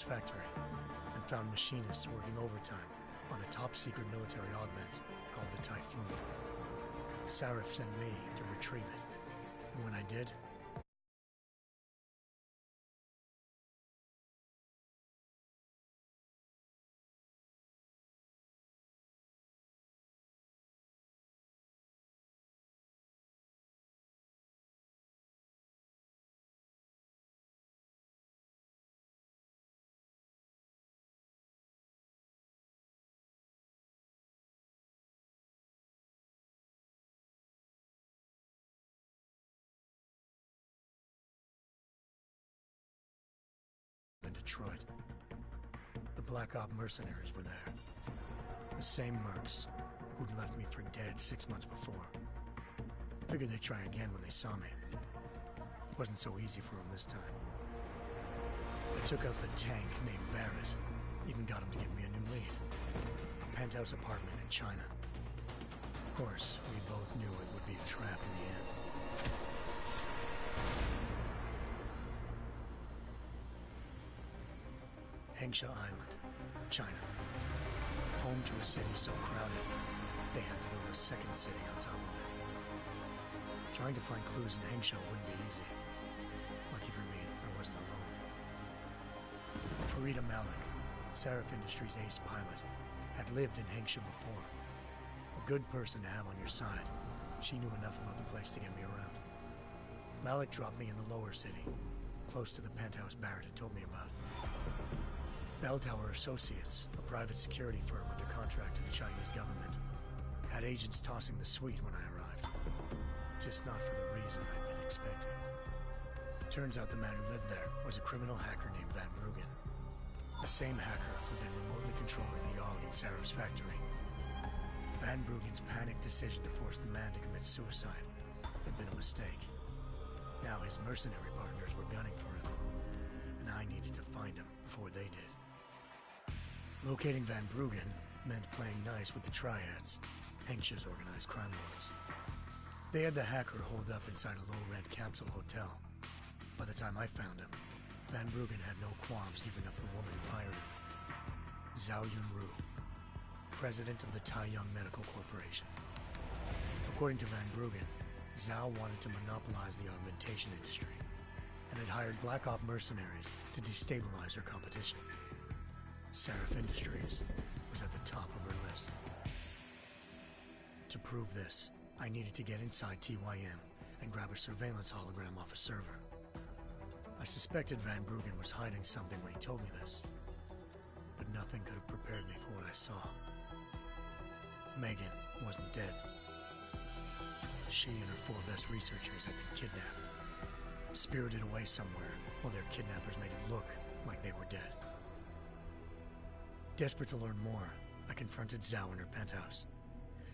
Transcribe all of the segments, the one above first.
factory and found machinists working overtime on a top-secret military augment called the Typhoon. Sarif sent me to retrieve it, and when I did, in Detroit. The Black Op mercenaries were there. The same mercs who'd left me for dead 6 months before. Figured they'd try again when they saw me. Wasn't so easy for them this time. I took out the tank named Barrett. Even got him to give me a new lead. A penthouse apartment in China. Of course, we both knew it would be a trap in the end. Hengsha Island, China. Home to a city so crowded, they had to build a second city on top of it. Trying to find clues in Hengsha wouldn't be easy. Lucky for me, I wasn't alone. Farida Malik, Sarif Industries' ace pilot, had lived in Hengsha before. A good person to have on your side. She knew enough about the place to get me around. Malik dropped me in the lower city, close to the penthouse Barrett had told me about. Bell Tower Associates, a private security firm under contract to the Chinese government, had agents tossing the suite when I arrived. Just not for the reason I'd been expecting. Turns out the man who lived there was a criminal hacker named Van Bruggen. The same hacker who'd been remotely controlling the AUG in Sarif's factory. Van Bruggen's panicked decision to force the man to commit suicide had been a mistake. Now his mercenary partners were gunning for him, and I needed to find him before they did. Locating Van Bruggen meant playing nice with the Triads, Hengsha's organized crime lords. They had the hacker holed up inside a low-rent capsule hotel. By the time I found him, Van Bruggen had no qualms giving up the woman who hired him. Zhao Yunru, president of the Taiyang Medical Corporation. According to Van Bruggen, Zhao wanted to monopolize the augmentation industry and had hired Black Op mercenaries to destabilize her competition. Sarif Industries was at the top of her list. To prove this, I needed to get inside TYM and grab a surveillance hologram off a server. I suspected Van Bruggen was hiding something when he told me this, but nothing could have prepared me for what I saw. Megan wasn't dead. She and her 4 best researchers had been kidnapped, spirited away somewhere while their kidnappers made it look like they were dead. Desperate to learn more, I confronted Zhao in her penthouse.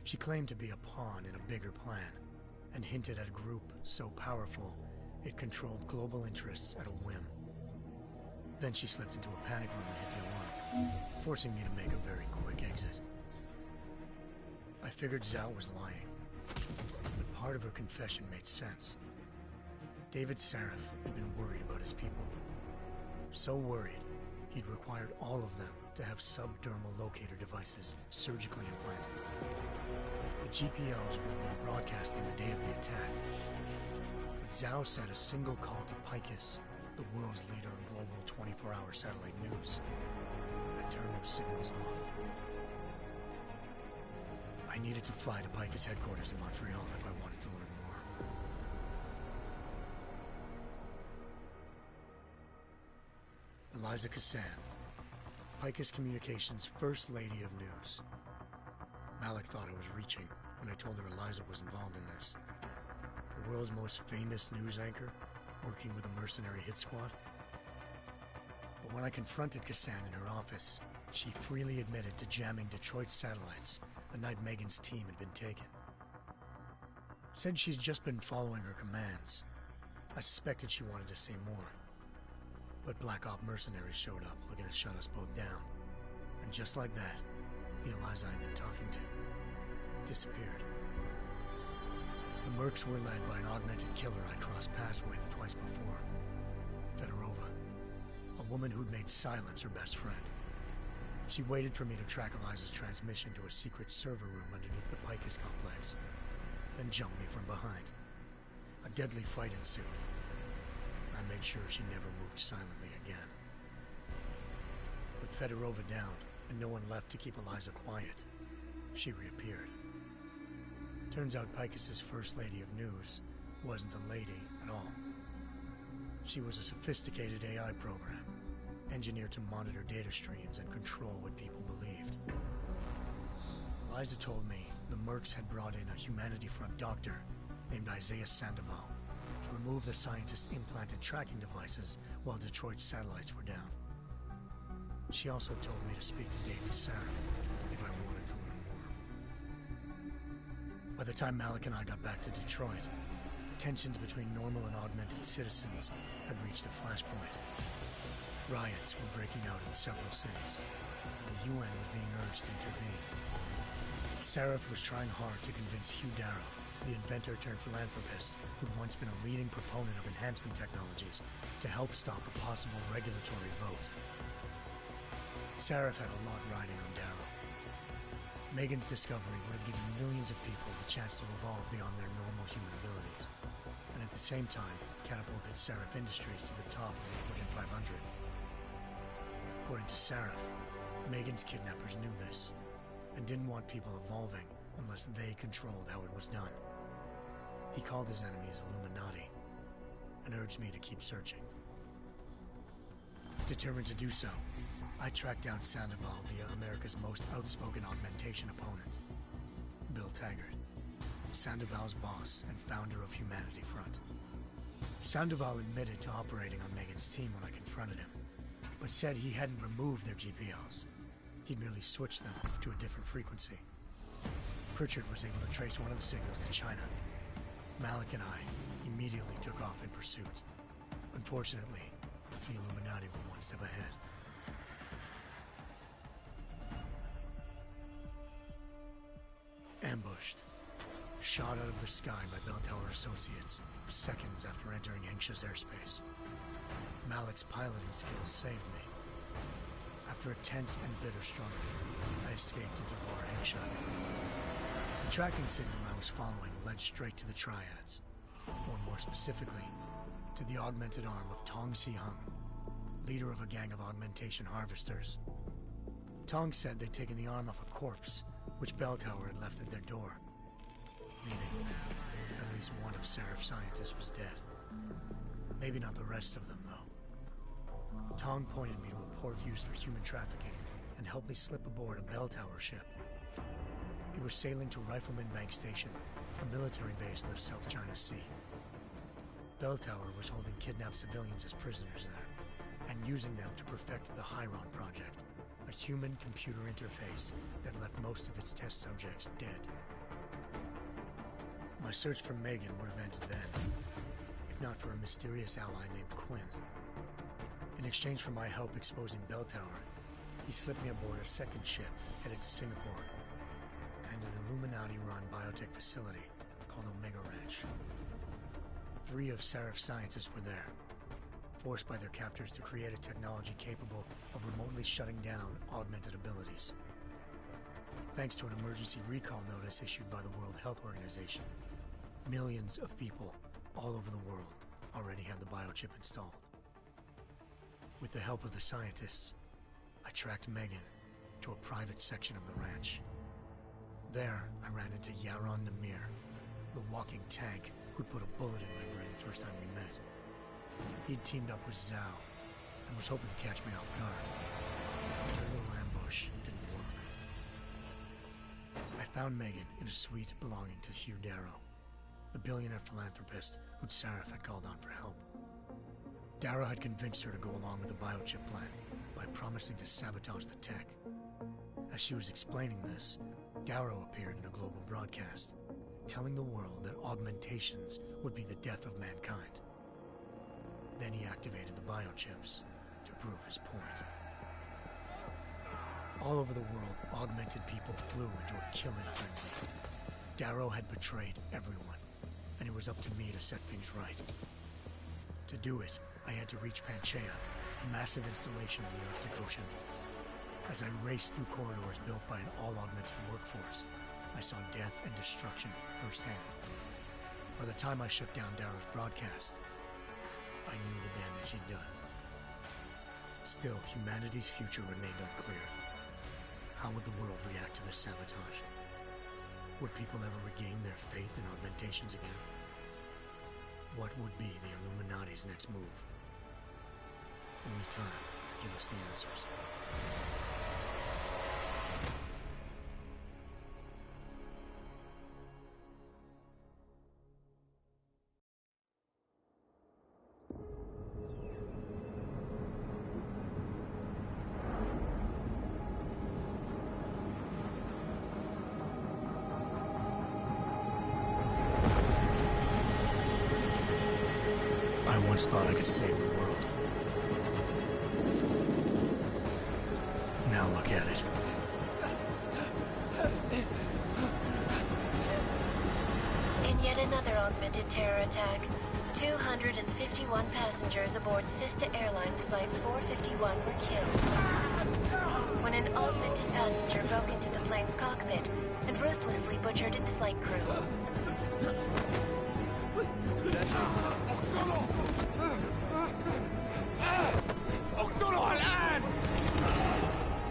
She claimed to be a pawn in a bigger plan, and hinted at a group so powerful it controlled global interests at a whim. Then she slipped into a panic room and hit the alarm, forcing me to make a very quick exit. I figured Zhao was lying, but part of her confession made sense. David Sarif had been worried about his people. So worried, he'd required all of them to have subdermal locator devices surgically implanted. The GPOs would have been broadcasting the day of the attack. But Zhao said a single call to Picus, the world's leader in global 24-hour satellite news, had turned those signals off. I needed to fly to Picus headquarters in Montreal if I wanted to learn more. Eliza Cassan, Picus Communications' First Lady of News. Malik thought I was reaching when I told her Eliza was involved in this. The world's most famous news anchor, working with a mercenary hit squad. But when I confronted Cassan in her office, she freely admitted to jamming Detroit's satellites the night Megan's team had been taken. Said she's just been following her commands. I suspected she wanted to say more. But Black Op mercenaries showed up looking to shut us both down. And just like that, the Eliza I'd been talking to disappeared. The mercs were led by an augmented killer I crossed paths with twice before, Fedorova, a woman who'd made silence her best friend. She waited for me to track Eliza's transmission to a secret server room underneath the Picus complex, then jumped me from behind. A deadly fight ensued. I made sure she never moved silently again. With Fedorova down, and no one left to keep Eliza quiet, she reappeared. Turns out Picus's First Lady of News wasn't a lady at all. She was a sophisticated AI program, engineered to monitor data streams and control what people believed. Eliza told me the Mercs had brought in a Humanity Front doctor named Isaiah Sandoval to remove the scientist's implanted tracking devices while Detroit's satellites were down. She also told me to speak to David Sarif if I wanted to learn more. By the time Malik and I got back to Detroit, tensions between normal and augmented citizens had reached a flashpoint. Riots were breaking out in several cities. The UN was being urged to intervene. Sarif was trying hard to convince Hugh Darrow, the inventor-turned-philanthropist who'd once been a leading proponent of enhancement technologies, to help stop a possible regulatory vote. Sarif had a lot riding on Darrow. Megan's discovery would have given millions of people the chance to evolve beyond their normal human abilities, and at the same time catapulted Sarif Industries to the top of the Fortune 500. According to Sarif, Megan's kidnappers knew this, and didn't want people evolving unless they controlled how it was done. He called his enemies Illuminati, and urged me to keep searching. Determined to do so, I tracked down Sandoval via America's most outspoken augmentation opponent, Bill Taggart, Sandoval's boss and founder of Humanity Front. Sandoval admitted to operating on Megan's team when I confronted him, but said he hadn't removed their GPLs. He'd merely switched them to a different frequency. Pritchard was able to trace one of the signals to China. Malik and I immediately took off in pursuit. Unfortunately, the Illuminati were one step ahead. Ambushed. Shot out of the sky by Bell Tower Associates, seconds after entering Hengsha's airspace. Malik's piloting skills saved me. After a tense and bitter struggle, I escaped into Lower Hengsha. The tracking signal I was following led straight to the Triads, or more specifically, to the augmented arm of Tong Si-hung, leader of a gang of augmentation harvesters. Tong said they'd taken the arm off a corpse, which Bell Tower had left at their door, meaning at least one of Sarif's scientists was dead. Maybe not the rest of them, though. Tong pointed me to a port used for human trafficking and helped me slip aboard a Bell Tower ship. It was sailing to Rifleman Bank Station, a military base in the South China Sea. Bell Tower was holding kidnapped civilians as prisoners there, and using them to perfect the Chiron Project, a human-computer interface that left most of its test subjects dead. My search for Megan would have ended then, if not for a mysterious ally named Quinn. In exchange for my help exposing Bell Tower, he slipped me aboard a second ship headed to Singapore, and an Illuminati-run biotech facility called Omega Ranch. 3 of Sarif's scientists were there, forced by their captors to create a technology capable of remotely shutting down augmented abilities. Thanks to an emergency recall notice issued by the World Health Organization, millions of people all over the world already had the biochip installed. With the help of the scientists, I tracked Megan to a private section of the ranch. There, I ran into Yaron Namir, the walking tank who'd put a bullet in my brain the first time we met. He'd teamed up with Zhao and was hoping to catch me off guard. Their little ambush didn't work. I found Megan in a suite belonging to Hugh Darrow, the billionaire philanthropist who'd Sarif had called on for help. Darrow had convinced her to go along with the biochip plan by promising to sabotage the tech. As she was explaining this, Darrow appeared in a global broadcast, telling the world that augmentations would be the death of mankind. Then he activated the biochips to prove his point. All over the world, augmented people flew into a killing frenzy. Darrow had betrayed everyone, and it was up to me to set things right. To do it, I had to reach Panchaea A massive installation in the Arctic Ocean. As I raced through corridors built by an all-augmented workforce, I saw death and destruction firsthand. By the time I shut down Darrow's broadcast, I knew the damage he'd done. Still, humanity's future remained unclear. How would the world react to this sabotage? Would people ever regain their faith in augmentations again? What would be the Illuminati's next move? Only time will give us the answers. I once thought I could save the world. Now look at it. In yet another augmented terror attack, 251 passengers aboard sister airlines Flight 451 were killed when an augmented passenger broke into the plane's cockpit and ruthlessly butchered its flight crew.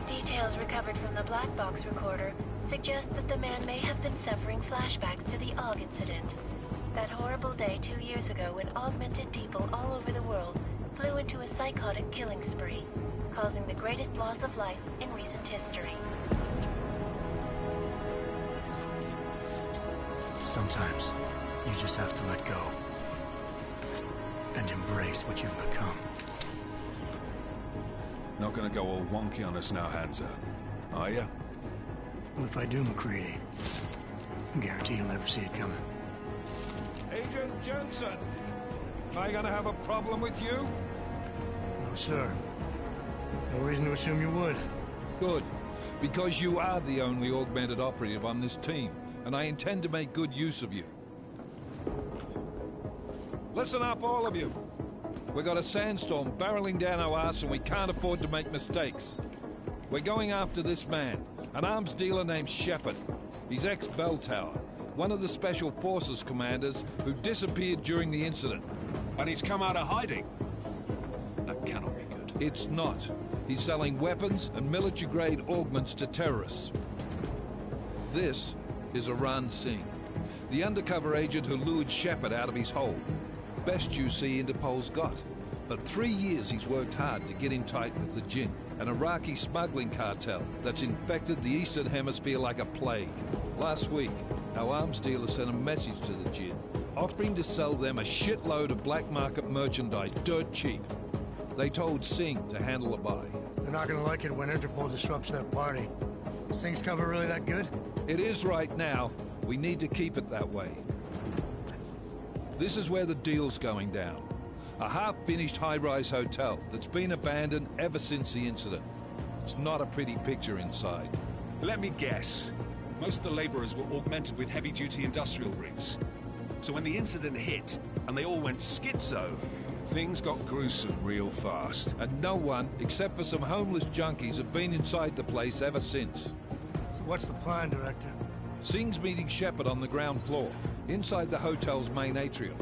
Details recovered from the black box recorder suggest that the man may have been suffering flashbacks to the AUG incident. That horrible day 2 years ago when augmented people all over the world flew into a psychotic killing spree, causing the greatest loss of life in recent history. Sometimes, you just have to let go. And embrace what you've become. Not gonna go all wonky on us now, Hansa, are you? Well, if I do, McCready, I guarantee you'll never see it coming. Agent Jensen! Am I gonna have a problem with you? No, sir. No reason to assume you would. Good. Because you are the only augmented operative on this team, and I intend to make good use of you. Listen up, all of you. We got a sandstorm barreling down our arse and we can't afford to make mistakes. We're going after this man, an arms dealer named Shepard. He's ex-Bell Tower, one of the Special Forces commanders who disappeared during the incident. And he's come out of hiding? That cannot be good. It's not. He's selling weapons and military-grade augments to terrorists. This is Aran Singh, the undercover agent who lured Shepard out of his hole. Best you see Interpol's got. For 3 years he's worked hard to get in tight with the Jinn, an Iraqi smuggling cartel that's infected the Eastern Hemisphere like a plague. Last week, our arms dealer sent a message to the Jinn, offering to sell them a shitload of black market merchandise dirt cheap. They told Singh to handle a buy. They're not gonna like it when Interpol disrupts their party. Singh's cover really that good? It is right now. We need to keep it that way. This is where the deal's going down. A half-finished high-rise hotel that's been abandoned ever since the incident. It's not a pretty picture inside. Let me guess. Most of the laborers were augmented with heavy-duty industrial rigs. So when the incident hit, and they all went schizo, things got gruesome real fast. And no one, except for some homeless junkies, have been inside the place ever since. So what's the plan, Director? Singh's meeting Shepard on the ground floor, inside the hotel's main atrium.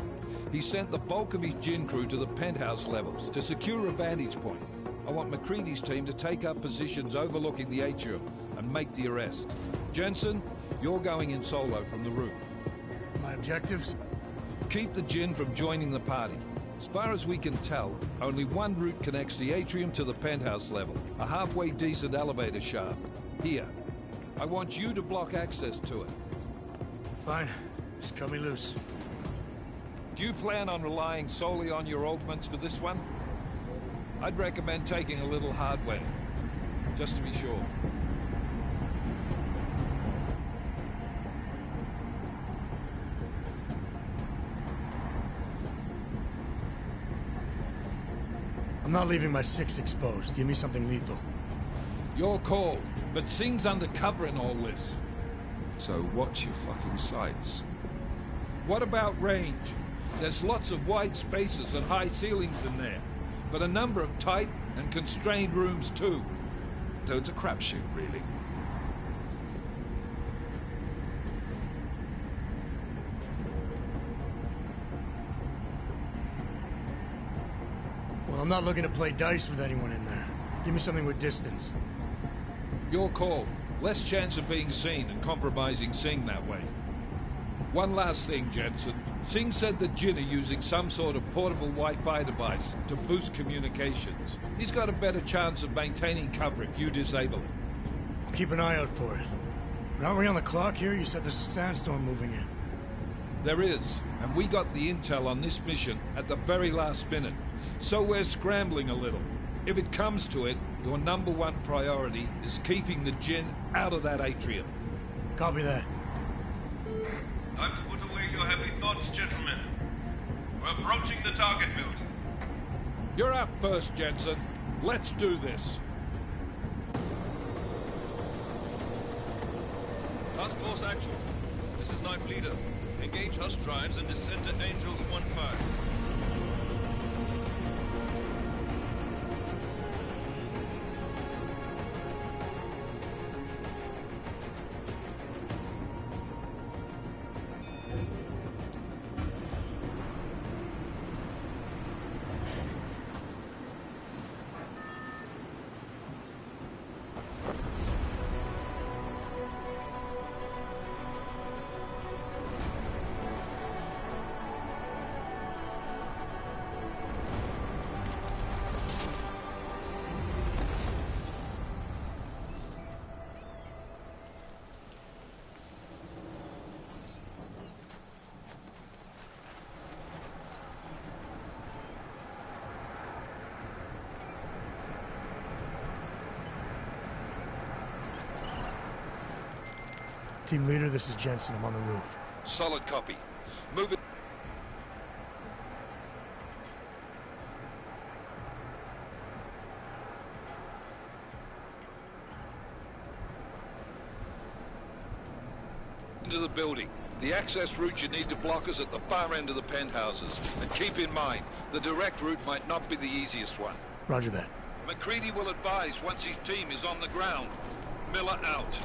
He sent the bulk of his Jinn crew to the penthouse levels to secure a vantage point. I want McCready's team to take up positions overlooking the atrium and make the arrest. Jensen, you're going in solo from the roof. My objectives? Keep the Jinn from joining the party. As far as we can tell, only one route connects the atrium to the penthouse level, a halfway decent elevator shaft. Here. I want you to block access to it. Fine. Just cut me loose. Do you plan on relying solely on your augments for this one? I'd recommend taking a little hardware, just to be sure. I'm not leaving my six exposed. Give me something lethal. Your call, but Singh's undercover in all this. So watch your fucking sights. What about range? There's lots of wide spaces and high ceilings in there. but a number of tight and constrained rooms too. So it's a crapshoot, really. Well, I'm not looking to play dice with anyone in there. Give me something with distance. Your call. Less chance of being seen and compromising Singh that way. One last thing, Jensen. Singh said that Jin are using some sort of portable Wi-Fi device to boost communications. He's got a better chance of maintaining cover if you disable it. I'll keep an eye out for it. But aren't we on the clock here? You said there's a sandstorm moving in. There is, and we got the intel on this mission at the very last minute. So we're scrambling a little. If it comes to it, your #1 priority is keeping the Jin out of that atrium. Copy that. Time to put away your heavy thoughts, gentlemen. We're approaching the target building. You're up first, Jensen. Let's do this. Task Force Actual. This is Knife Leader. Engage Hush drives and descend to Angels 1-5. Team leader, this is Jensen. I'm on the roof. Solid copy. Move it. Into the building. The access route you need to block is at the far end of the penthouses. And keep in mind, the direct route might not be the easiest one. Roger that. McCready will advise once his team is on the ground. Miller out.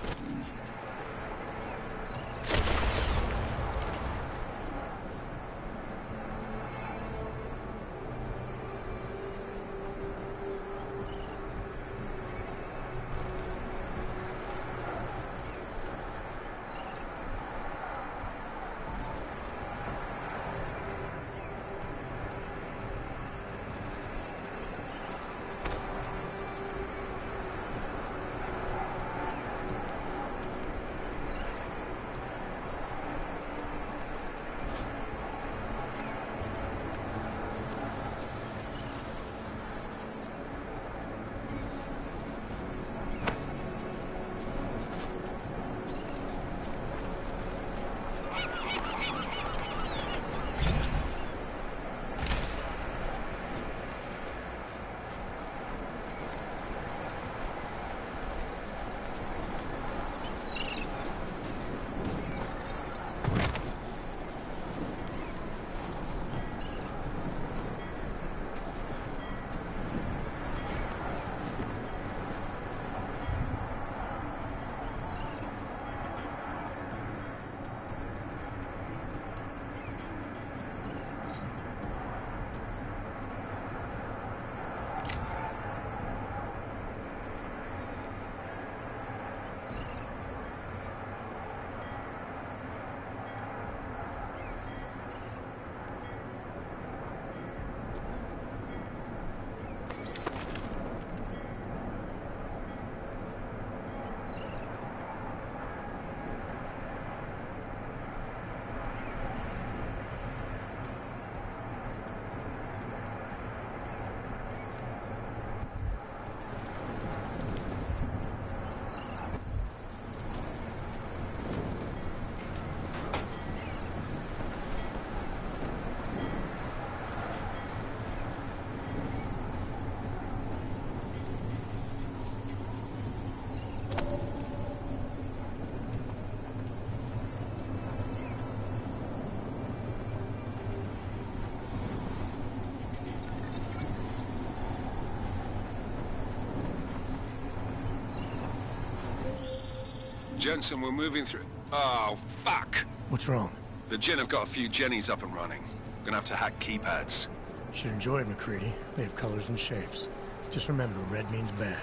Jensen, we're moving through... Oh, fuck! What's wrong? The Jinn have got a few Jennies up and running. Gonna have to hack keypads. Should enjoy it, McCready. They have colors and shapes. Just remember, red means bad.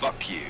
Fuck you.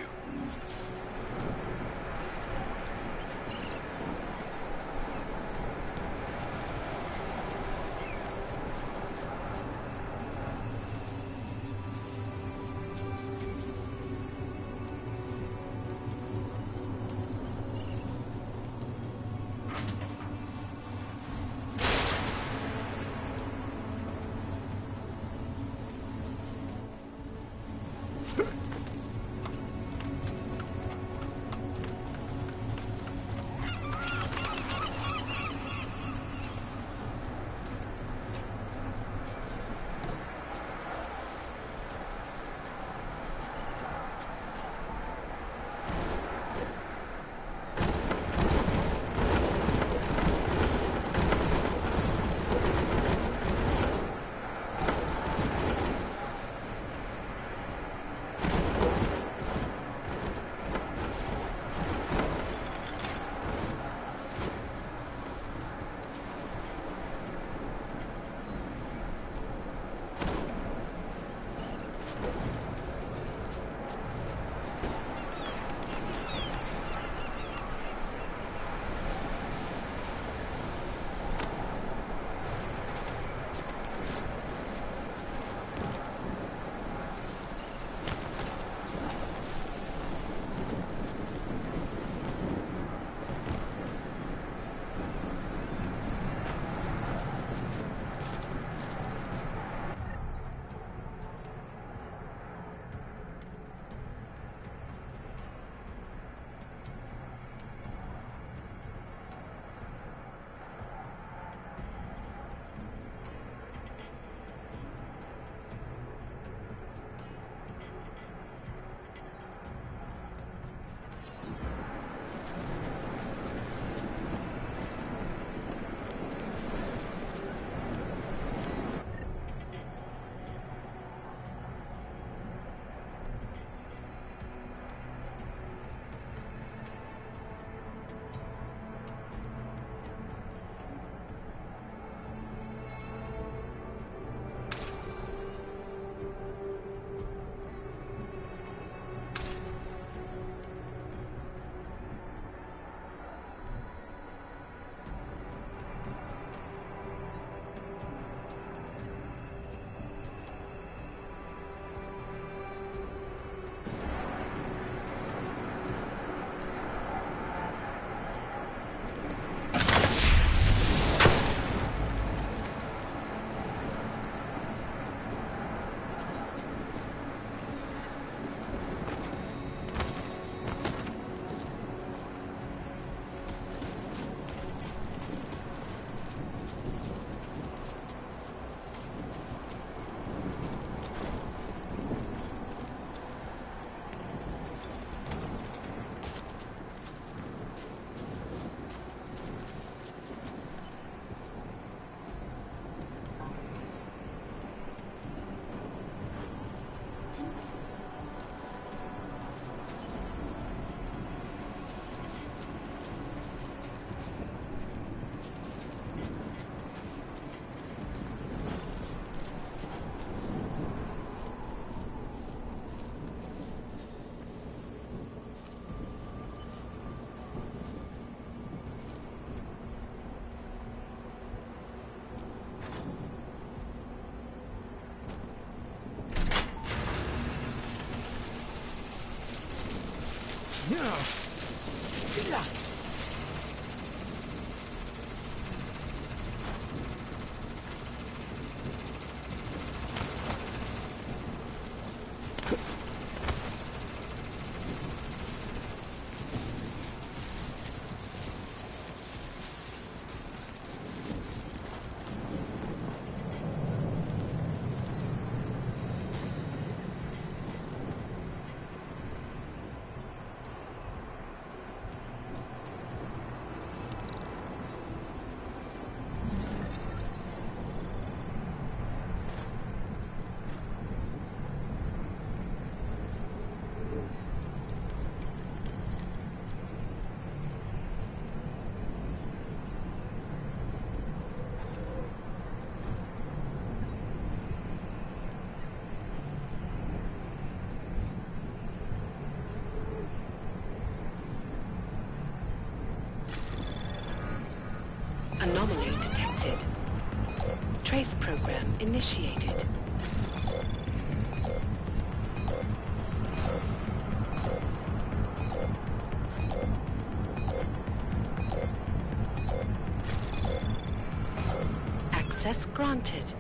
Anomaly detected. Trace program initiated. Access granted.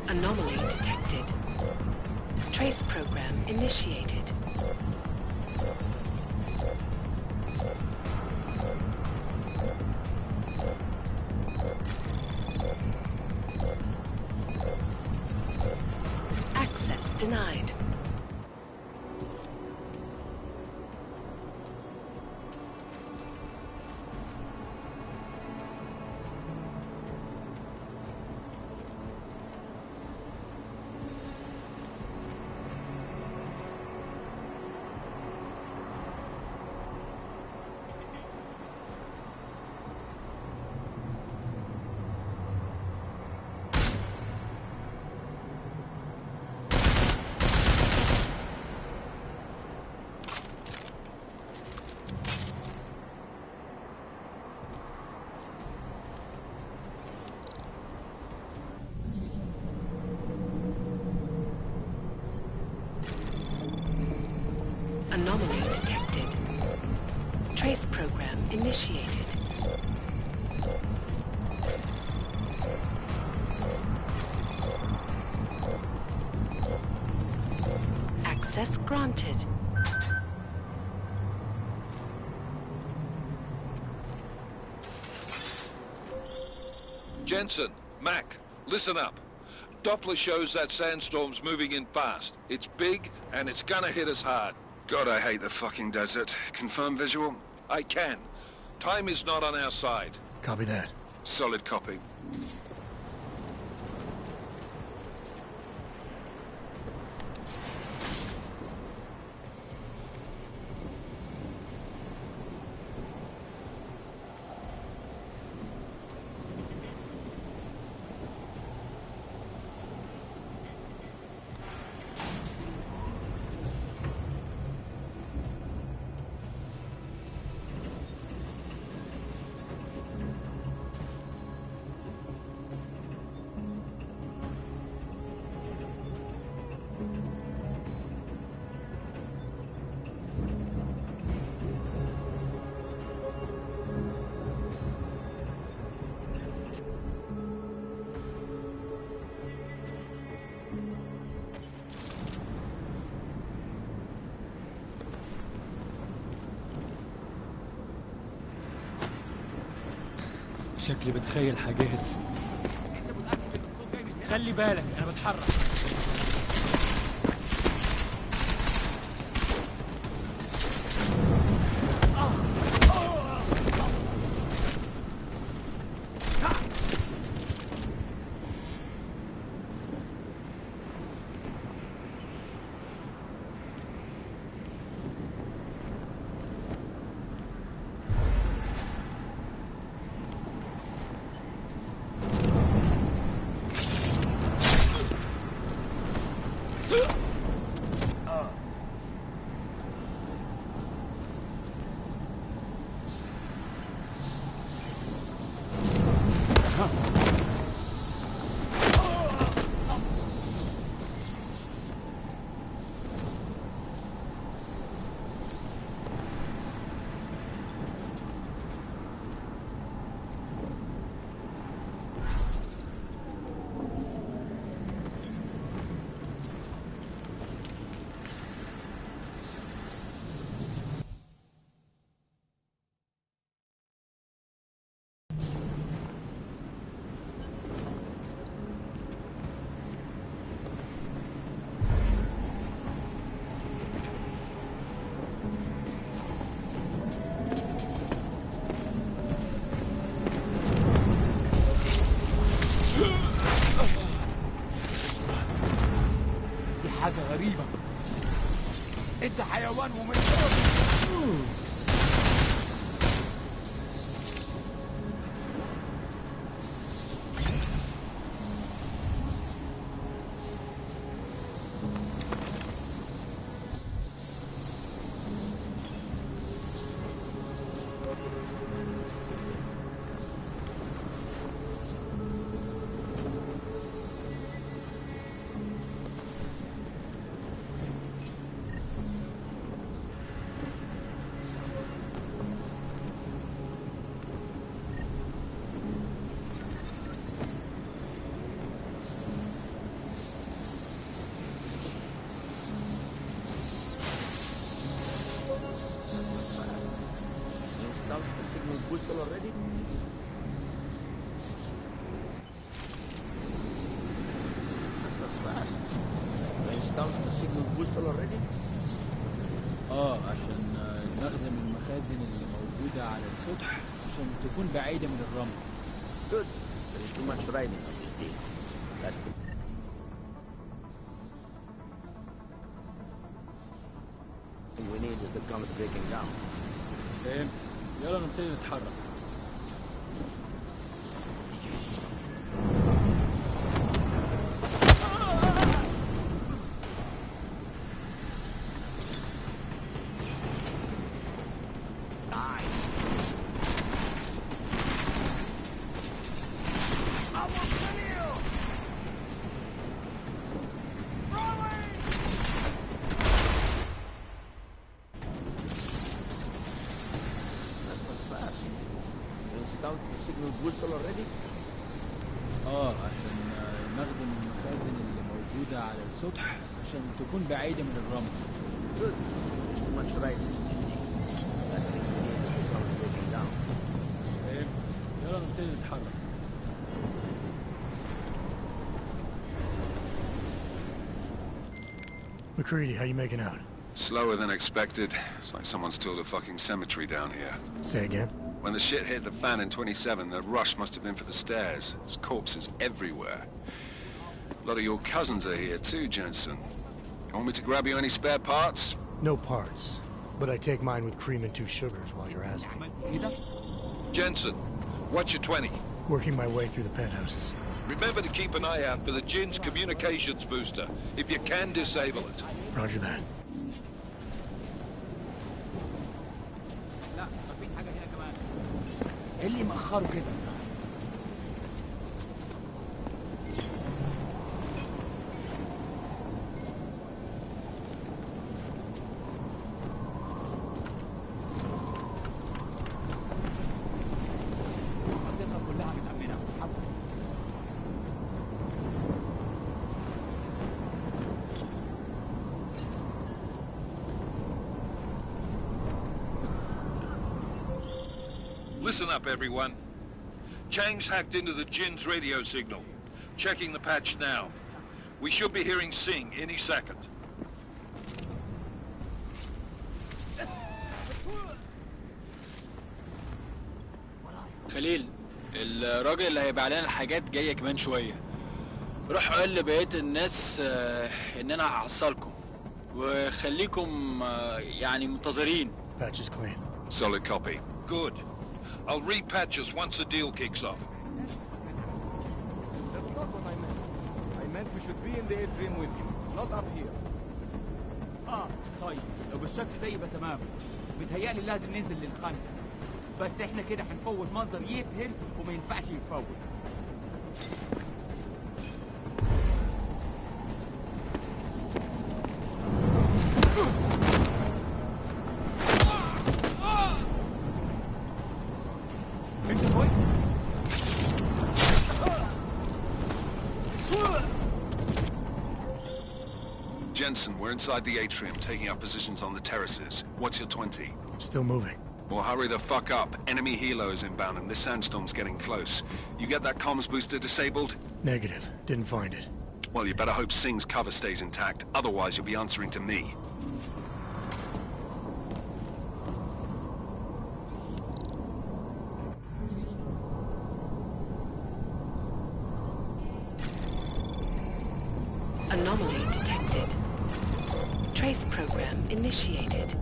Anomaly detected. Trace program initiated. Access denied. Anomaly detected. Trace program initiated. Access granted. Jensen, Mac, listen up. Doppler shows that sandstorm's moving in fast. It's big, and it's gonna hit us hard. God, I hate the fucking desert. Confirm visual? I can. Time is not on our side. Copy that. Solid copy. شكلي بتخيل حاجات. خلي بالك انا بتحرك. حاجة غريبة. انت حيوان ومش booster already? That's fast. They installed the signal booster already? عشان نخزن المخازن اللي موجودة على السطح عشان تكون بعيدة من الرمل. Good. There is too much riding on this thing. That's good. What we need is the comet breaking down. فهمت. يلا نبتدي نتحرك. Did you see something? installed already? عشان مخزن المخازن اللي موجودة على السطح عشان تكون بعيدة من الرمل. Good. Too much right. That's the ground breaking down. فهمت. يلا نبتدي نتحرك. McCready, how you making out? Slower than expected. It's like someone's tilled a fucking cemetery down here. Say again? When the shit hit the fan in 27, the rush must have been for the stairs. There's corpses everywhere. A lot of your cousins are here too, Jensen. You want me to grab you any spare parts? No parts. But I take mine with cream and 2 sugars while you're asking. Jensen, what's your 20? Working my way through the penthouses. Remember to keep an eye out for the Jin's communications booster. If you can, disable it. Roger that. لا مفيش حاجة هنا كمان. ايه اللي مأخره كده؟ Listen up, everyone. Chang's hacked into the Jin's radio signal. Checking the patch now. We should be hearing Singh any second. خليل، الراجل اللي هيبيع لنا الحاجات جايه كمان شويه. روح قول لبقيه الناس ان انا هحصلكم وخليكم يعني منتظرين. Patch is clean. Solid copy. Good. I'll repatch us once the deal kicks off. That's not what I meant. I meant we should be in the atrium with you, not up here. طيب لو بالشكل ده يبقى تمام. متهيألي لازم ننزل للخندق. بس احنا كده هنفوت منظر يبهر وما ينفعش يتفوت. Jensen, we're inside the atrium, taking up positions on the terraces. What's your 20? Still moving. Well, hurry the fuck up. Enemy helo is inbound and this sandstorm's getting close. You get that comms booster disabled? Negative. Didn't find it. Well, you better hope Singh's cover stays intact. Otherwise, you'll be answering to me. Anomaly detected. Trace program initiated.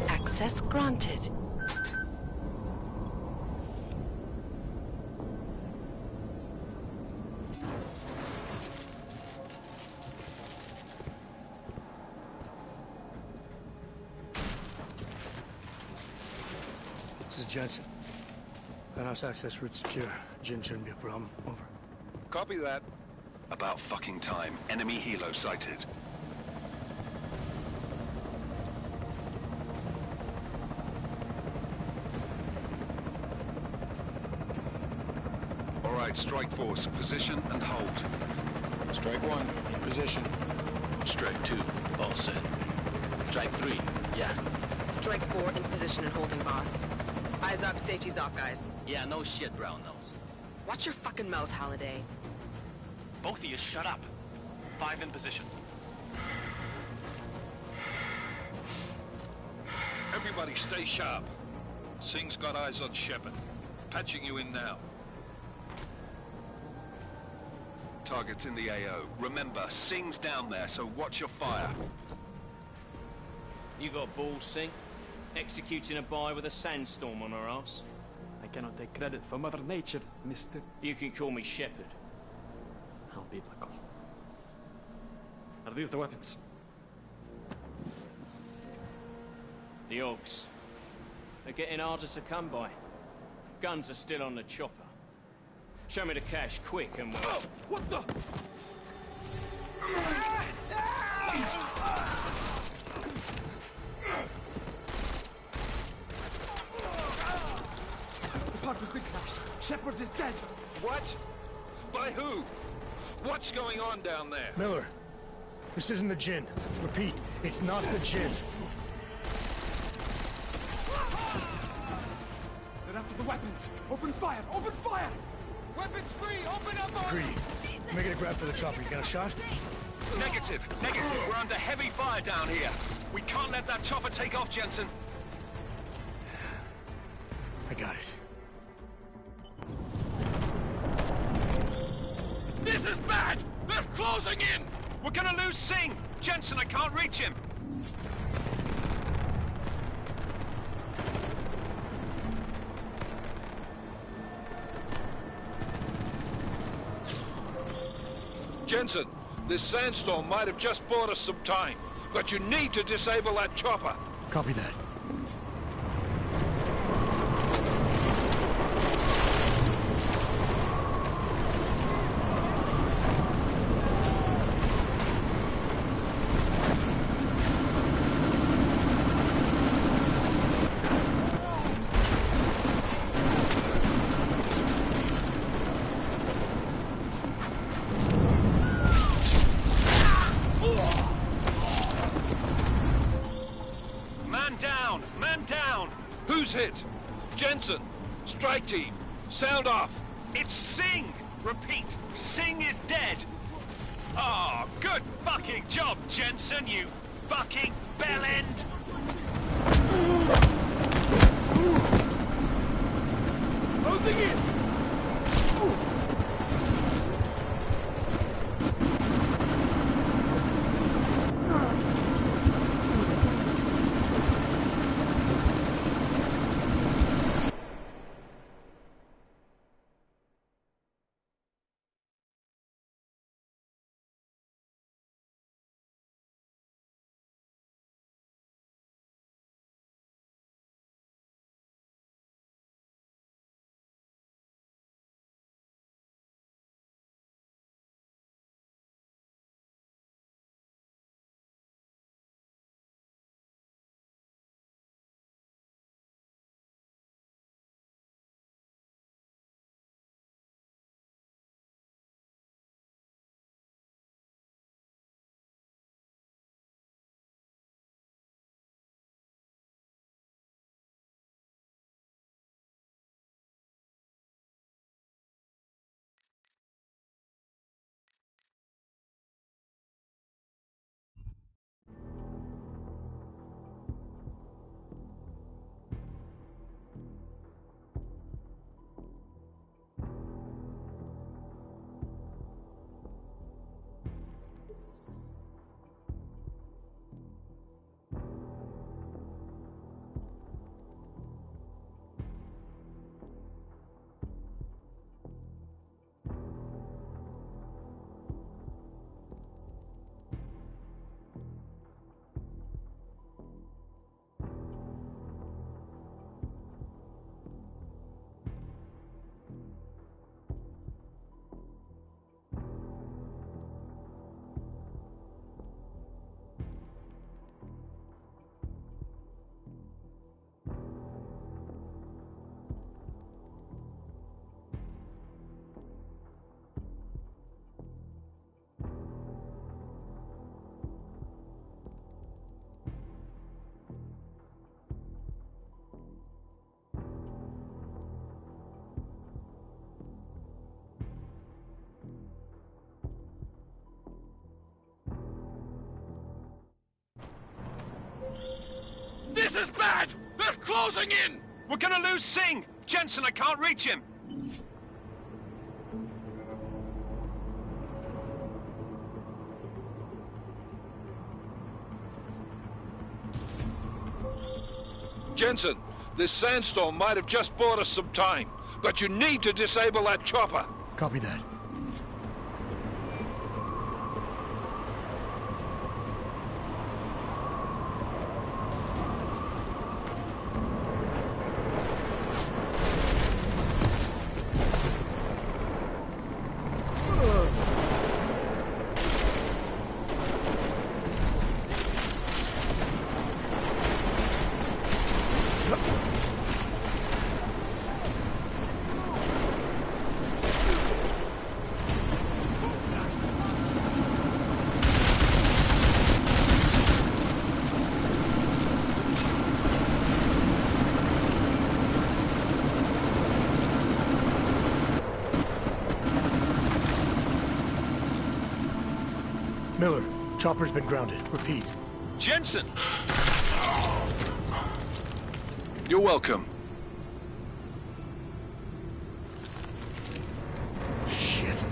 Access granted. This is Jensen. Penthouse access route secure. Jin shouldn't be a problem. Over. Copy that. About fucking time. Enemy helo sighted. All right, strike force. Position and hold. Strike 1, in position. Strike 2, all set. Strike 3, yeah. Strike 4, in position and holding, boss. Eyes up, safety's off, guys. Yeah, no shit, brown nose. Watch your fucking mouth, Halliday. Both of you shut up. 5 in position. Everybody stay sharp. Singh's got eyes on Shepard. Patching you in now. Target's in the AO. Remember, Singh's down there, so watch your fire. You got balls, Singh? Executing a buy with a sandstorm on our ass? I cannot take credit for Mother Nature, mister. You can call me Shepard. How biblical. Are these the weapons? The Ogs. They're getting harder to come by. Guns are still on the chopper. Show me the cash quick and we'll... Oh, what the? The part has been crashed. Shepard is dead. What? By who? What's going on down there? Miller, this isn't the Jinn. Repeat, it's not the Jinn. They're after the weapons. Open fire! Open fire! Weapons free! Open up! Greedy. Making a grab for the chopper. You got a shot? Negative. Negative. We're under heavy fire down here. We can't let that chopper take off, Jensen. I got it. This is bad! They're closing in! We're gonna lose Singh! Jensen, I can't reach him! Jensen, this sandstorm might have just bought us some time, but you need to disable that chopper. Copy that. Who's hit? Jensen, strike team, sound off. It's Singh! Repeat, Singh is dead! Oh, good fucking job, Jensen, you fucking bellend! Closing in! This is bad! They're closing in! We're gonna lose Singh! Jensen, I can't reach him! Jensen, this sandstorm might have just bought us some time, but you need to disable that chopper. Copy that. Miller, chopper's been grounded. Repeat. Jensen! You're welcome. Shit.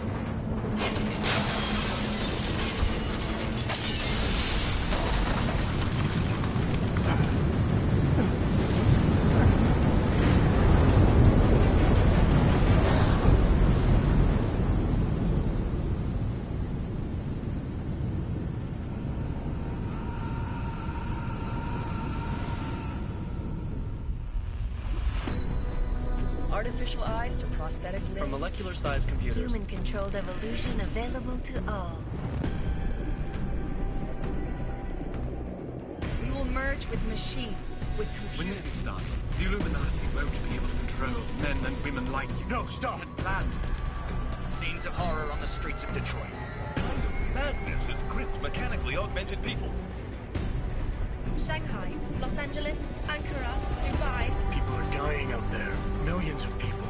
Artificial eyes to prosthetic limbs. From molecular-sized computers. Human-controlled evolution available to all. We will merge with machines, with When computers. this is done, the Illuminati won't be able to control men and women like you. No, stop! Planned. Scenes of horror on the streets of Detroit. Madness has gripped mechanically augmented people. Shanghai, Los Angeles, Ankara, Dubai. People are dying out there. Millions of people.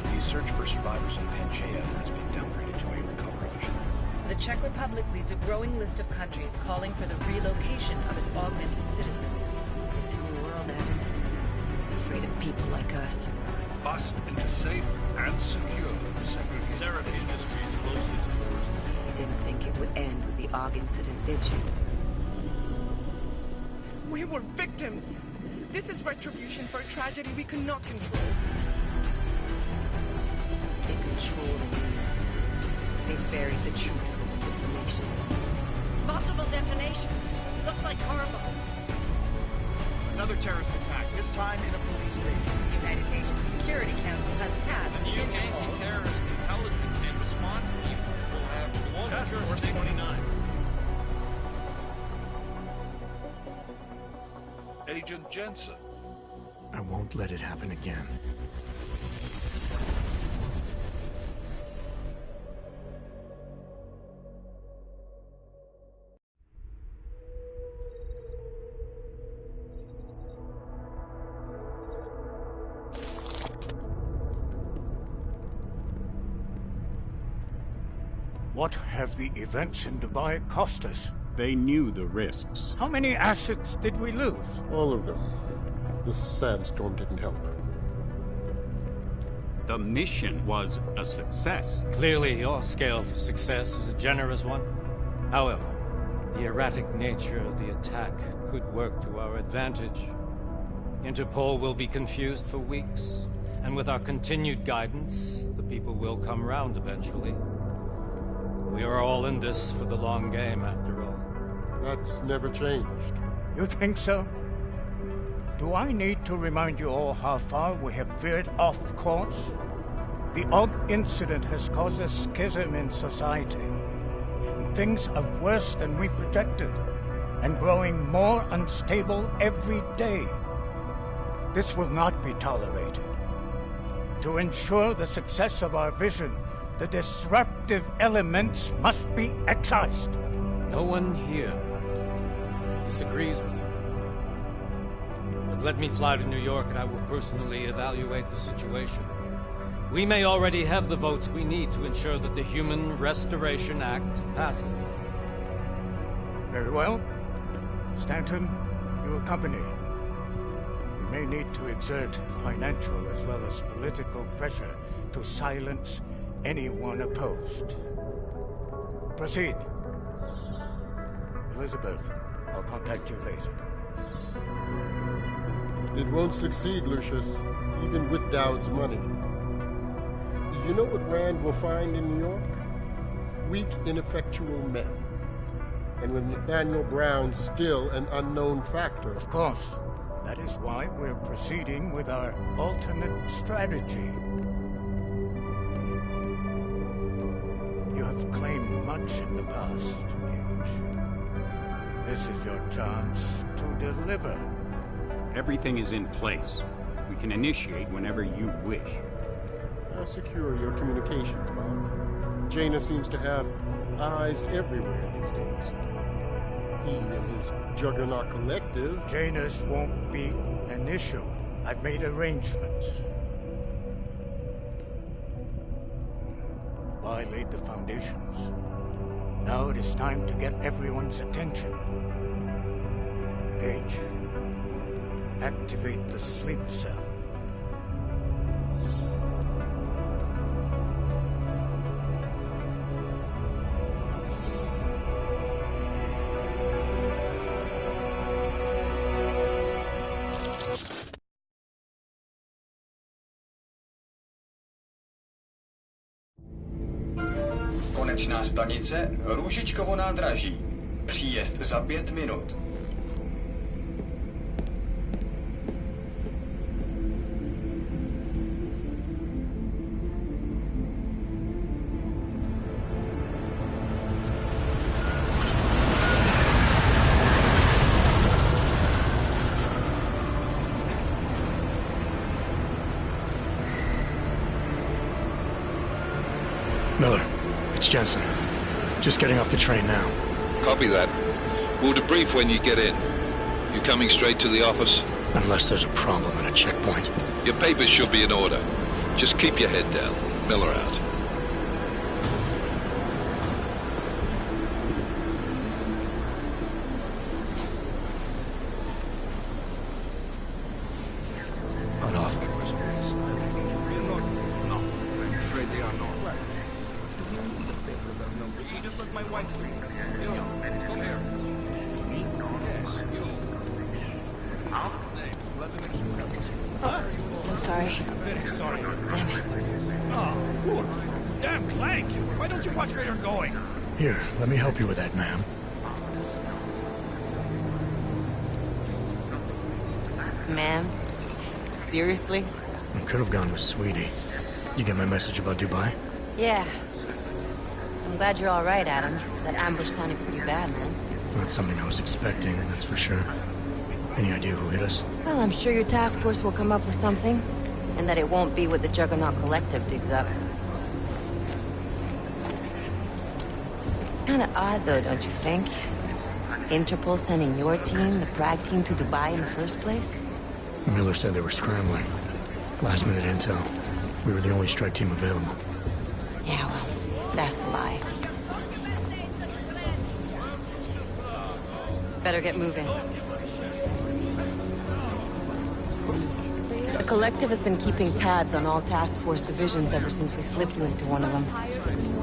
The search for survivors in Panchaea has been downgraded to a recovery mission. The Czech Republic leads a growing list of countries calling for the relocation of its augmented citizens. It's a new world, Evan. It's afraid of people like us. Bust into safe and secure segregated industries closely to tourists. You didn't think it would end with the AUG incident, did you? We were victims. This is retribution for a tragedy we could not control. They control the news. They buried the truth with disinformation. Multiple detonations. Looks like car bombs. Another terrorist attack, this time in a police station. The United Nations Security Council has tasked The new anti-terrorist intelligence and response team will have global Task Force jurisdiction. 29. Agent Jensen. I won't let it happen again. What have the events in Dubai cost us? They knew the risks. How many assets did we lose? All of them. This sandstorm didn't help. The mission was a success. Clearly, your scale for success is a generous one. However, the erratic nature of the attack could work to our advantage. Interpol will be confused for weeks, and with our continued guidance, the people will come round eventually. We are all in this for the long game, after all. That's never changed. You think so? Do I need to remind you all how far we have veered off course? The AUG incident has caused a schism in society. Things are worse than we projected, and growing more unstable every day. This will not be tolerated. To ensure the success of our vision, the disruptive elements must be excised. No one here disagrees with you. But let me fly to New York and I will personally evaluate the situation. We may already have the votes we need to ensure that the Human Restoration Act passes. Very well. Stanton, you accompany. We may need to exert financial as well as political pressure to silence anyone opposed. Proceed. Elizabeth, I'll contact you later. It won't succeed, Lucius, even with Dowd's money. You know what Rand will find in New York? Weak, ineffectual men. And with Nathaniel Brown still an unknown factor. Of course. That is why we're proceeding with our alternate strategy. You have claimed much in the past, Gage. This is your chance to deliver. Everything is in place. We can initiate whenever you wish. How secure are your communications, Bob? Jaina seems to have eyes everywhere these days. He and his Juggernaut Collective... Jaina's won't be an issue. I've made arrangements. Dubai laid the foundations. Now it is time to get everyone's attention. Gage, activate the sleep cell. Konečná stanice Růžičkovo nádraží. Příjezd za 5 minut. Miller, it's Jensen. Just getting off the train now. Copy that. We'll debrief when you get in. You coming straight to the office? Unless there's a problem at a checkpoint. Your papers should be in order. Just keep your head down. Miller out. Cut off. So sorry. Very sorry. Damn it. Oh, poor. Damn Clank! Why don't you watch where you're going? Here, let me help you with that, ma'am. Ma'am? Seriously? I could have gone with Sweetie. You get my message about Dubai? Yeah. I'm glad you're all right, Adam. That ambush sounded pretty bad, man. Not something I was expecting, that's for sure. Any idea who hit us? Well, I'm sure your task force will come up with something. And that it won't be what the Juggernaut Collective digs up. Kinda odd, though, don't you think? Interpol sending your team, the Prague team, to Dubai in the first place? Miller said they were scrambling. Last minute intel. We were the only strike team available. Yeah, well, that's a lie. Better get moving. The Collective has been keeping tabs on all task force divisions ever since we slipped you into one of them.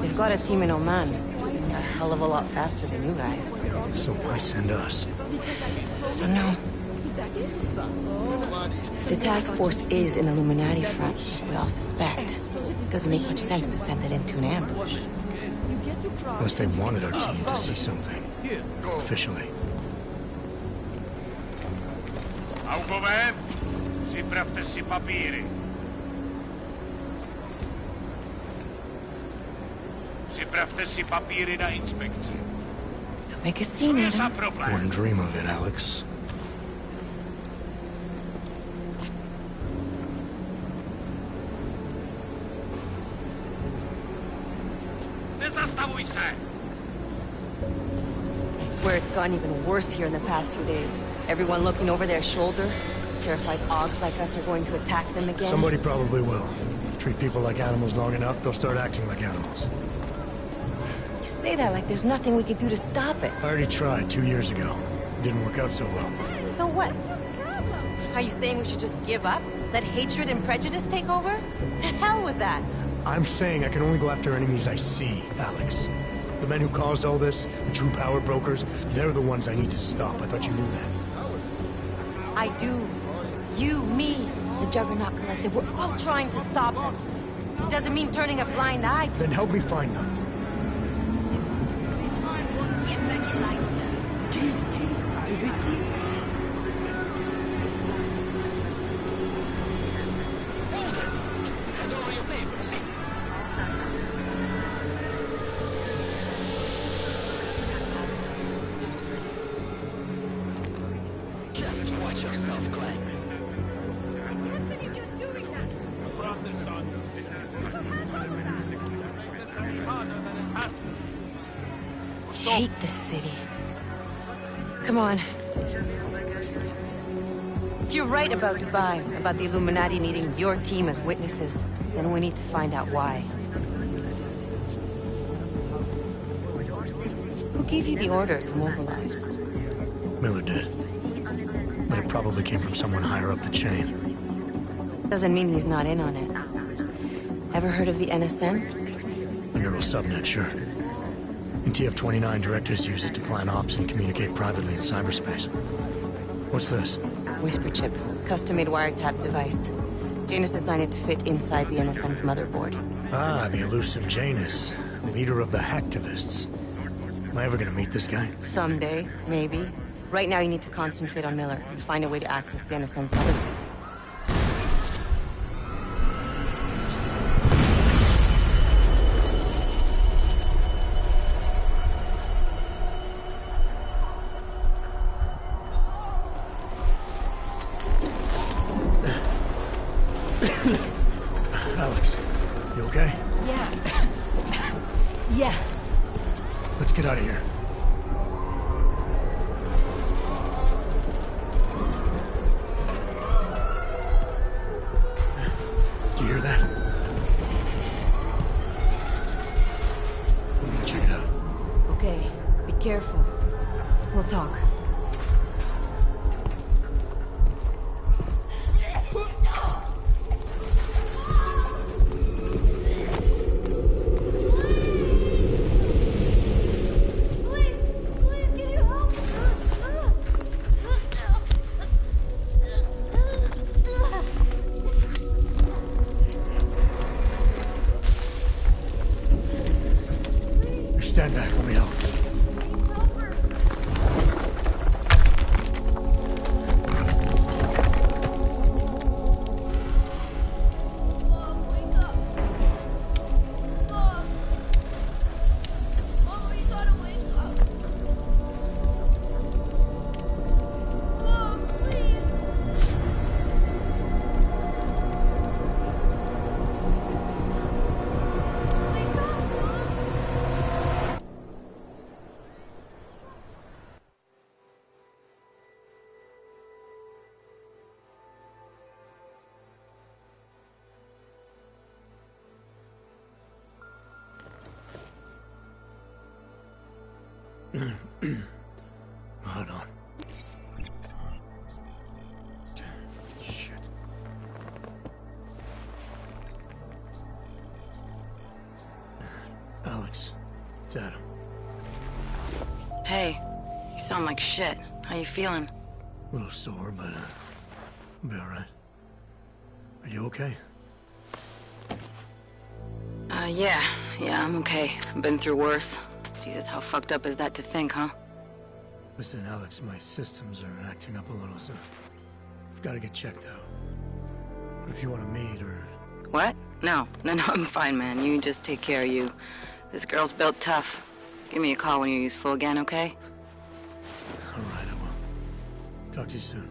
They've got a team in Oman. A hell of a lot faster than you guys. So why send us? I don't know. If the task force is an Illuminati front, we all suspect, it doesn't make much sense to send it into an ambush. Unless they wanted our team to see something. Officially. Augoven, připravte si papíry. Připravte si papíry na inspekci. Don't make a scene, Adam. Wouldn't dream of it, Alex. Nezastavuj se! I swear it's gotten even worse here in the past few days. Everyone looking over their shoulder. Terrified Augs like us are going to attack them again. Somebody probably will. Treat people like animals long enough, they'll start acting like animals. You say that like there's nothing we could do to stop it. I already tried 2 years ago. It didn't work out so well. So what? Are you saying we should just give up? Let hatred and prejudice take over? To hell with that! I'm saying I can only go after enemies I see, Alex. The men who caused all this, the true power brokers, they're the ones I need to stop. I thought you knew that. I do. You, me, the Juggernaut Collective, we're all trying to stop them. It doesn't mean turning a blind eye to... Then help me find them. Just watch yourself, Glenn. I hate this city. Come on. If you're right about Dubai, about the Illuminati needing your team as witnesses, then we need to find out why. gave you the order to mobilize? Miller did. But it probably came from someone higher up the chain. Doesn't mean he's not in on it. Ever heard of the NSN? The neural subnet, sure. In TF-29, directors use it to plan ops and communicate privately in cyberspace. What's this? Whisper chip. Custom-made wiretap device. Janus designed it to fit inside the NSN's motherboard. Ah, the elusive Janus. Leader of the hacktivists. Am I ever gonna meet this guy? Someday, maybe. Right now you need to concentrate on Miller and find a way to access the NSN's motherboard. Alex, you okay? Yeah. Yeah. Let's get out of here. Do you hear that? We're gonna check it out. Okay, be careful. We'll talk. Stand back, let me help. Hold on. Shit. Alex, it's Adam. Hey, you sound like shit. How you feeling? A little sore, but I'll be alright. Are you okay? Yeah, I'm okay. I've been through worse. Jesus, how fucked up is that to think, huh? Listen, Alex, my systems are acting up a little, so I've got to get checked out. But if you want to meet or... What? No, I'm fine, man. You just take care of you. This girl's built tough. Give me a call when you're useful again, okay? All right, I will. Talk to you soon.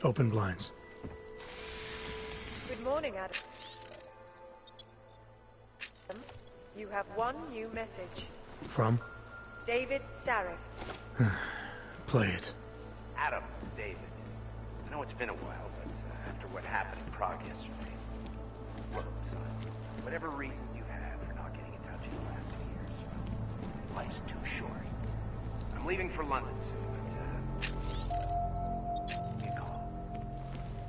Open blinds. Good morning, Adam. You have one new message. From? David Sarif. Play it. Adam, it's David. I know it's been a while, but after what happened in Prague yesterday... Look, son, whatever reasons you have for not getting in touch in the last 2 years, life's too short. I'm leaving for London soon, but,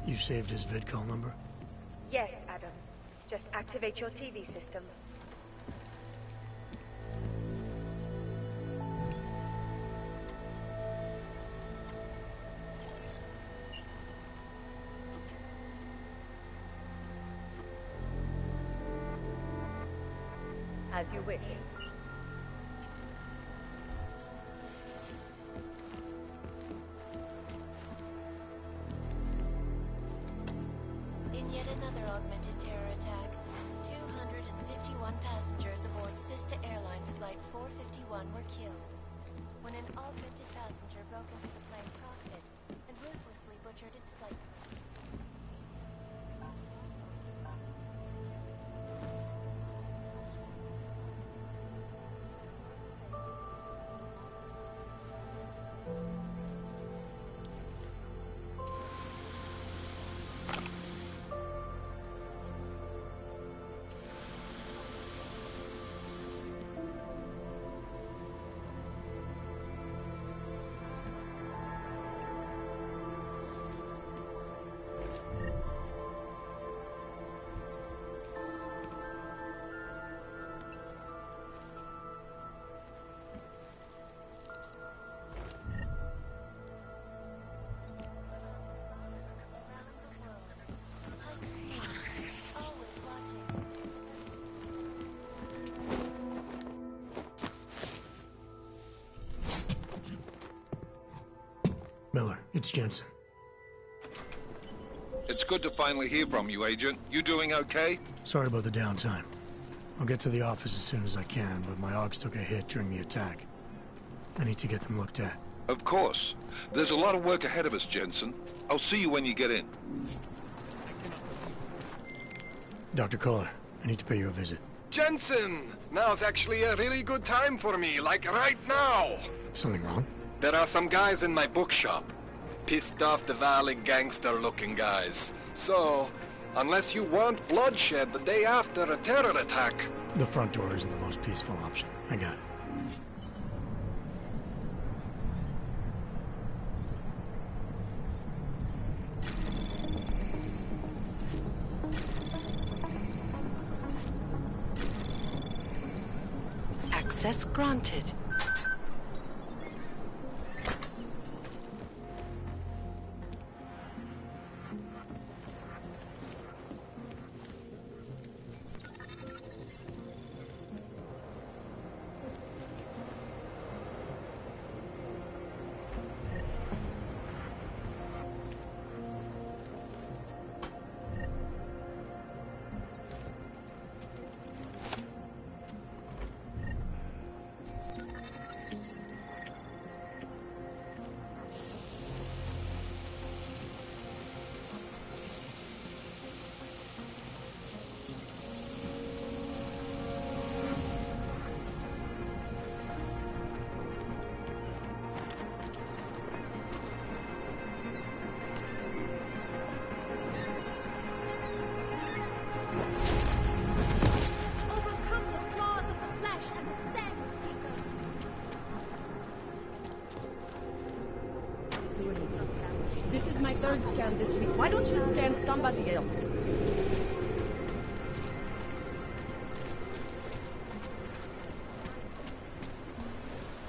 You saved his vidcall number? Yes, Adam. Just activate your TV system. As you wish. In yet another augmented terror attack, 251 passengers aboard Sister Airlines Flight 451 were killed when an augmented passenger broke into the plane's cockpit and ruthlessly butchered its flight. Miller, it's Jensen. It's good to finally hear from you, Agent. You doing okay? Sorry about the downtime. I'll get to the office as soon as I can, but my AUGs took a hit during the attack. I need to get them looked at. Of course. There's a lot of work ahead of us, Jensen. I'll see you when you get in. Dr. Kohler, I need to pay you a visit. Jensen! Now's actually a really good time for me, like right now! Something wrong? There are some guys in my bookshop. Pissed off the Valley gangster-looking guys. So, unless you want bloodshed the day after a terror attack... The front door isn't the most peaceful option. I got it. Access granted. This is my third scan this week. Why don't you scan somebody else?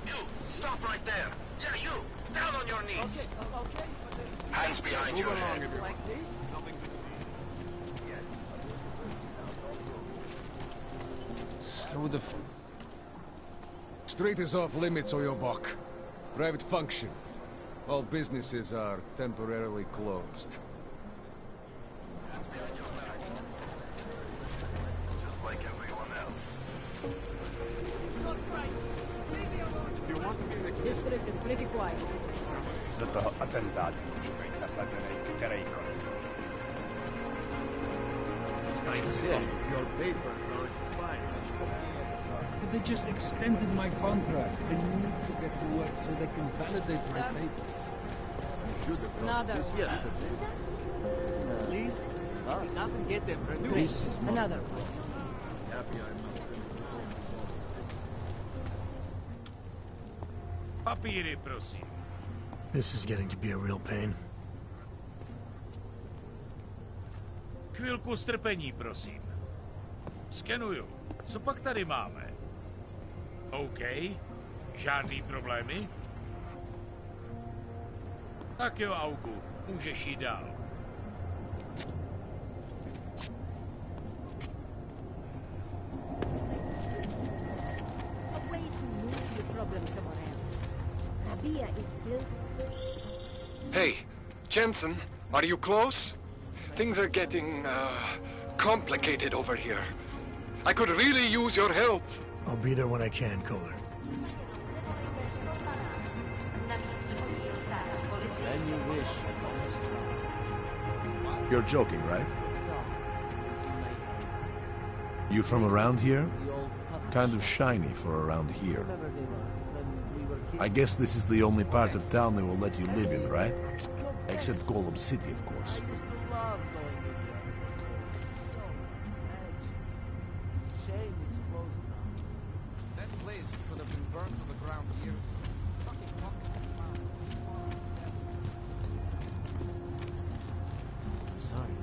You! Stop right there! Yeah, you! Down on your knees! Okay. Hands behind your head. Like this? Who the f... Street is off limits, Oyobok. Private function. All businesses are temporarily closed. Just like everyone else. District is pretty quiet. Sotto attentato, I see. Your papers are expired. But they just extended my contract. I need to get to work so they can validate my papers. You should have done Another this one. yesterday. Please? It doesn't get them renewed. This is not Another one. happy I'm not This is getting to be a real pain. Chvilku strpení, prosím. Skenuju. Co pak tady máme? OK. Žádný problémy? Tak jo, Augu. Můžeš jít dál. Hey, Jensen, are you close? Things are getting, complicated over here. I could really use your help. I'll be there when I can, Kohler. You're joking, right? You from around here? Kind of shiny for around here. I guess this is the only part of town they will let you live in, right? Except Golem City, of course. That place could have been burned to the ground years. Sorry.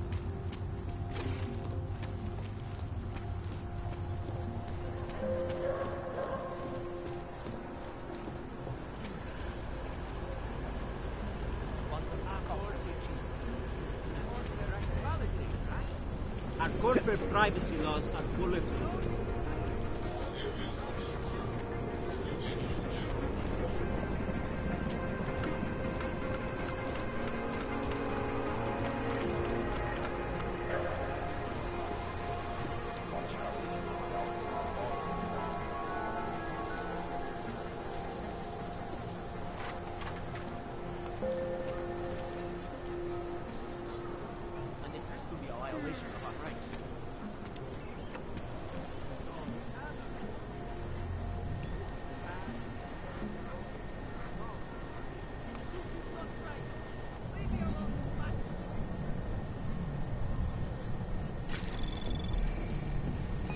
Our corporate privacy laws are bulletproof. And it has to be a violation of our rights.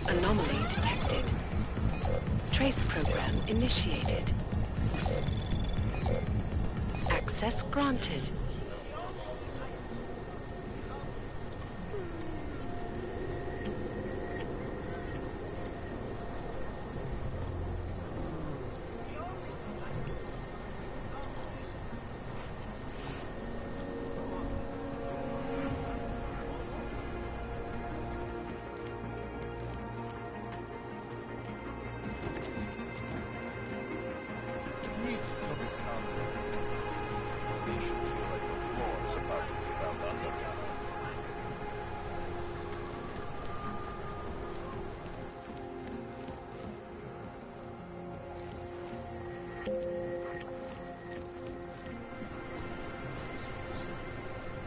Anomaly detected. Trace program initiated. Access granted.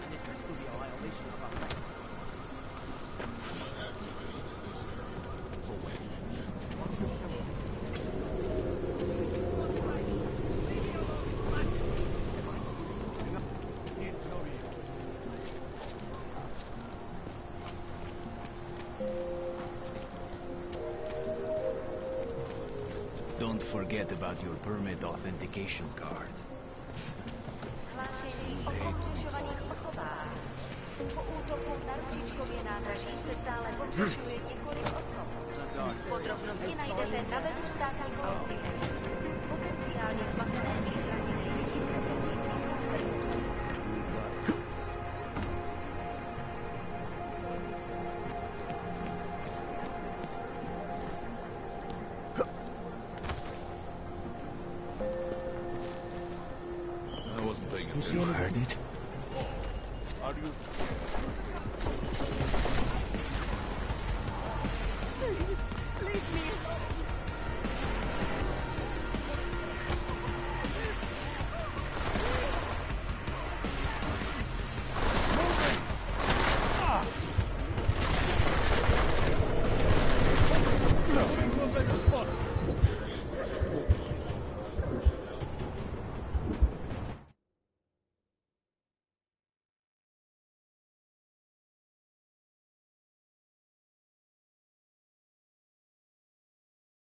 And it has to be a violation of our rights. Don't forget about your permit authentication card. Po útoku na Růžičkově nádraží se stále potřešuje několik osob. Podrobnosti najdete na webu státní policie. Potenciálně zmatené či zraněné jedince pracující v úřadu. I wasn't paying You heard it?